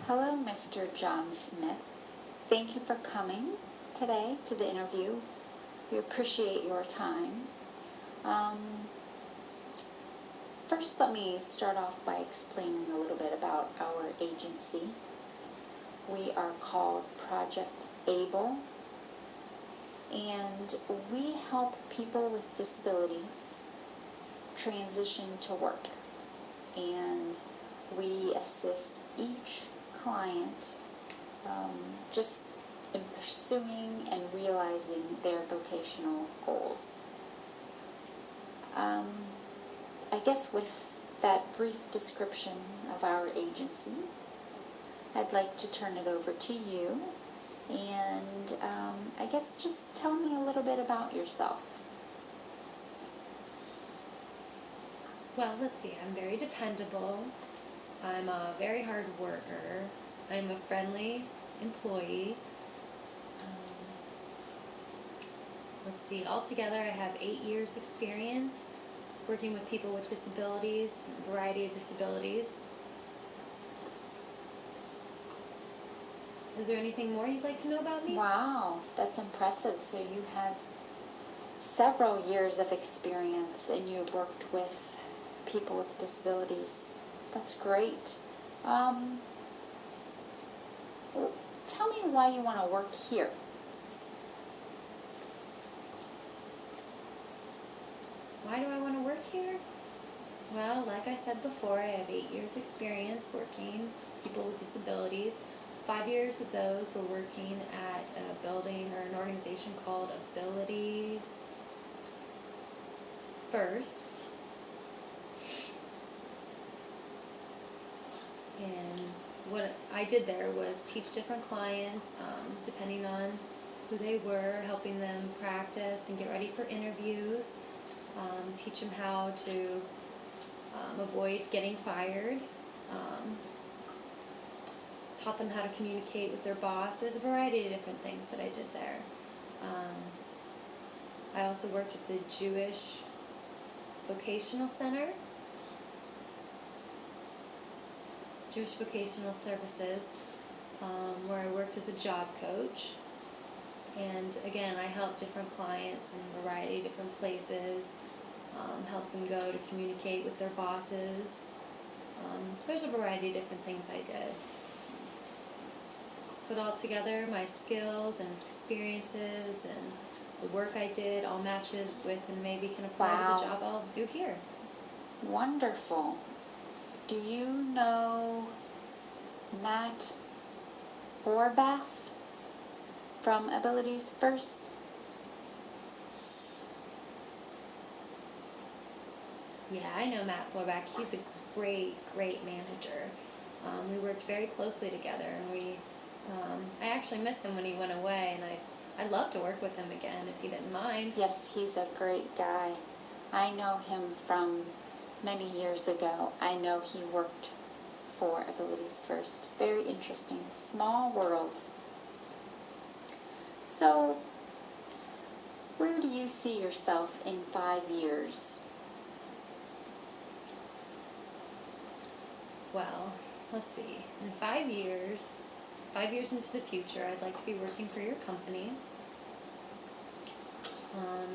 Hello, Mr. John Smith. Thank you for coming today to the interview. We appreciate your time. First, let me start off by explaining a little bit about our agency. We are called Project ABLE, and we help people with disabilities transition to work. And we assist each client just in pursuing and realizing their vocational goals. I guess with that brief description of our agency, I'd like to turn it over to you, and I guess just tell me a little bit about yourself. Well, let's see. I'm very dependable. I'm a very hard worker. I'm a friendly employee. Let's see. Altogether, I have 8 years experience working with people with disabilities, a variety of disabilities. Is there anything more you'd like to know about me? Wow, that's impressive. So you have several years of experience and you've worked with people with disabilities. That's great. Tell me why you want to work here. Why do I want to work here? Well, like I said before, I have 8 years experience working with people with disabilities. 5 years of those were working at a building or an organization called Abilities First. And what I did there was teach different clients, depending on who they were, helping them practice and get ready for interviews, teach them how to avoid getting fired, taught them how to communicate with their bosses, a variety of different things that I did there. I also worked at the Jewish Vocational Center, Jewish Vocational Services, where I worked as a job coach. And again, I helped different clients in a variety of different places, helped them go to communicate with their bosses. There's a variety of different things I did. Put all together, my skills and experiences and the work I did all matches with and maybe can apply to the job I'll do here. Wonderful. Do you know Matt Orbath from Abilities First? Yeah, I know Matt Florback. He's a great manager. We worked very closely together, and I actually miss him when he went away, and I'd love to work with him again if he didn't mind. Yes, he's a great guy. I know him from many years ago. I know he worked for Abilities First. Very interesting. Small world. So, where do you see yourself in 5 years? Well, let's see. In 5 years into the future, I'd like to be working for your company.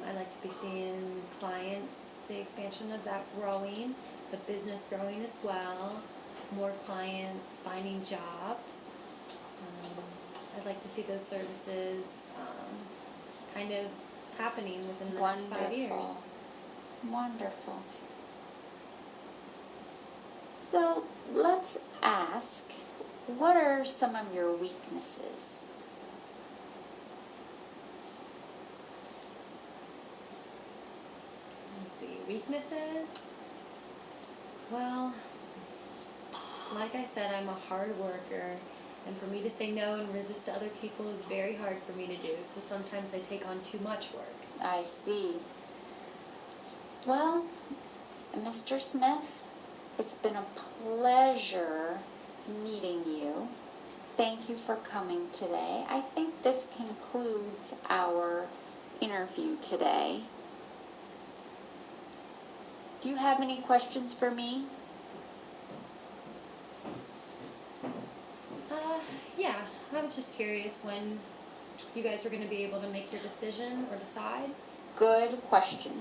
I'd like to be seeing clients, the expansion of that growing, the business growing as well, more clients finding jobs. I'd like to see those services kind of happening within the next 5 years. Wonderful. So let's ask, what are some of your weaknesses? Let's see, weaknesses? Well, like I said, I'm a hard worker, and for me to say no and resist to other people is very hard for me to do, so sometimes I take on too much work. I see. Well, Mr. Smith, it's been a pleasure meeting you. Thank you for coming today. I think this concludes our interview today. Do you have any questions for me? Yeah, I was just curious when you guys were going to be able to make your decision or decide. Good question.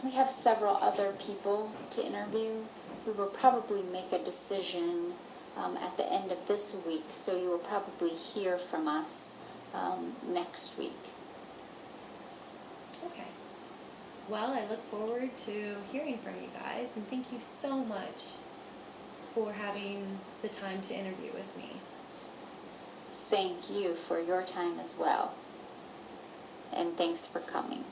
We have several other people to interview. We will probably make a decision at the end of this week, so you will probably hear from us next week. Okay. Well, I look forward to hearing from you guys, and thank you so much for having the time to interview with me. Thank you for your time as well. And thanks for coming.